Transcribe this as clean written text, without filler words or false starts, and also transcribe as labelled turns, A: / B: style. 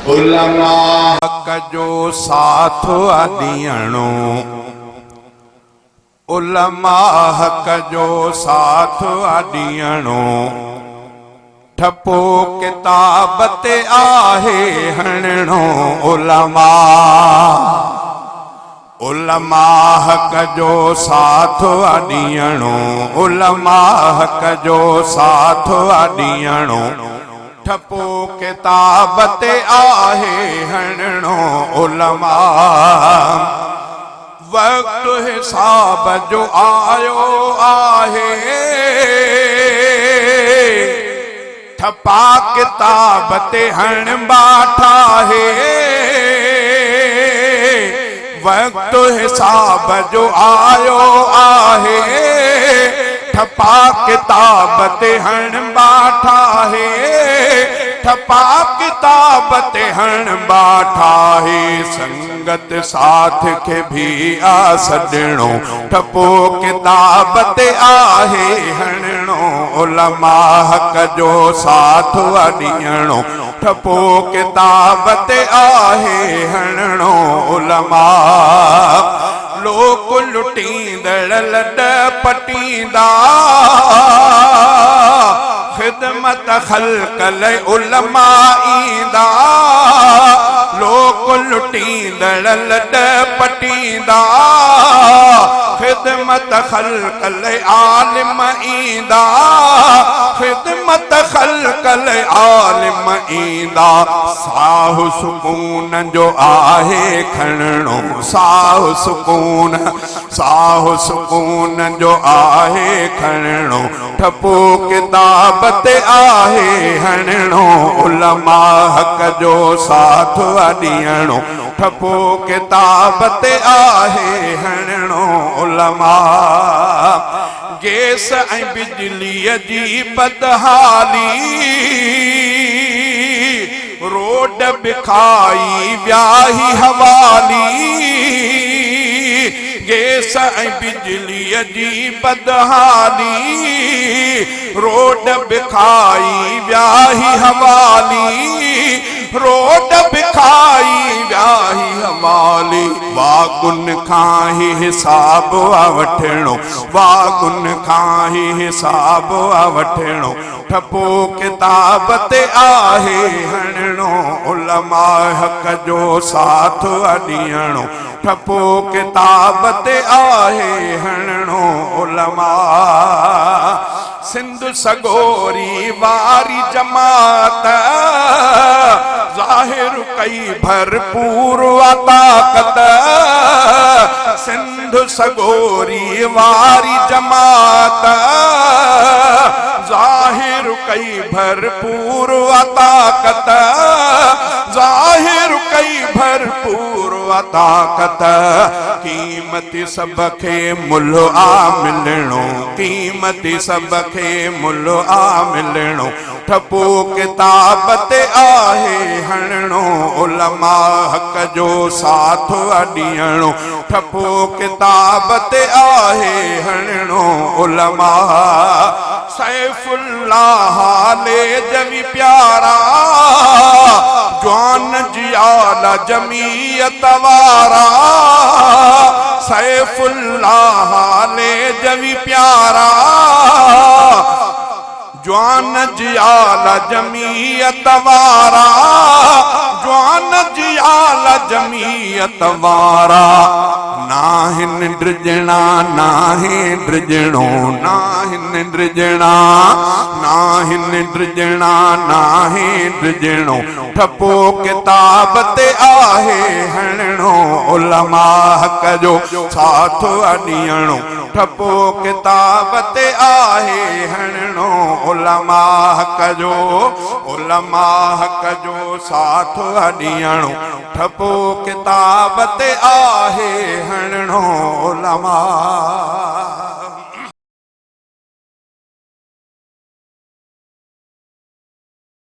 A: उलमा कजो साथ अॾियणो, उलमा कजो साथ अॾियणो, ठपो किताब ते आहे हणणो। उलमा उलमा कजो साथ अॾियणो, उलमा कजो साथ अॾियणो, ठपो किताब ते आहे हणणो। उलमा वक्त हिसाब जो आयो आहे, ठपा किताब ते हण बाठा है। वक्त हिसाब जो आयो आहे, ठपा किताब ते हण बाठा है। ठपा किताब ते हण बाठा है। संगत साथ के भी आ सॾणो, ठपो किताब ते आहे हणणो। उलमा कजो साथ अॾियणो, ठपो किताब ते आहे हणणो। उलमा लोक लुटींदड़ लॾ पटींदा, खिदमत ख़ल्क़ लाइ उलमा ईंदा। लोक लुटींदड़ लॾ पटींदा, खिदमत ख़ल्क़ लाइ आलिम ईंदा। खिदमत ख़ल्क़ लाइ आलिम ईंदा। साह सुकून जो आहे खणणो, साह सुकून, साह सुकून जो आहे खणणो, ठपो किताब ते आहे हणणो। उलमा कजो साथ अॾियणो, ठपो किताब ते आहे हणणो। उलमा गैस ऐं बिजलीअ जी बदहाली, रोड बिखाई व्याही हवाली। गैस ऐं बिजलीअ जी बदहाली, रोड बिखाई व्याही हवाली। रोड बिखाई व्याही हवाली। वागुन खां ही हिसाब वठणो, वागुन खां ही हिसाब वठणो, ठपो किताब ते आहे हणणो। उलमा कजो साथ अॾियणो, ठपो किताब ते आहे हणणो। उलमा सिंध सगोरी वारी जमात, ज़ाहिर कई भरपूर ताकत। सिंध सगोरी वारी जमात, ज़ाहिर कई भरपूर ताकत। ज़ाहिर कई भरपूर ताकत। कीमती सब खे मुल आ मिलणो, कीमती सब खे मुल आ मिलणो, ठपो किताब ते आहे हणणो। उलमा कजो साथ अॾियणो, ठपो किताब ते आहे हणणो। उलमा सैफुल्लाह ले जवी प्यारा, जवान जियाला जमीयत वारा। सैफुल्लाह ले जवी प्यारा, जवान जियाला जमीयत वारा। जवान जियाला जमीयत वारा। नाहिन ड्रिजणा नाहे ड्रिजणो, नाहिन ड्रिजणा, नाहिन ड्रिजणा नाहे ड्रिजणो, ठपो किताब ते आहे हणणो। उलमा कजो साथ अॾियणो, ठपो किताब ते आहे हणणो। उलमा कजो, उलमा कजो साथ अॾियणो, ठपो किताब ते आहे हणणो। उलमा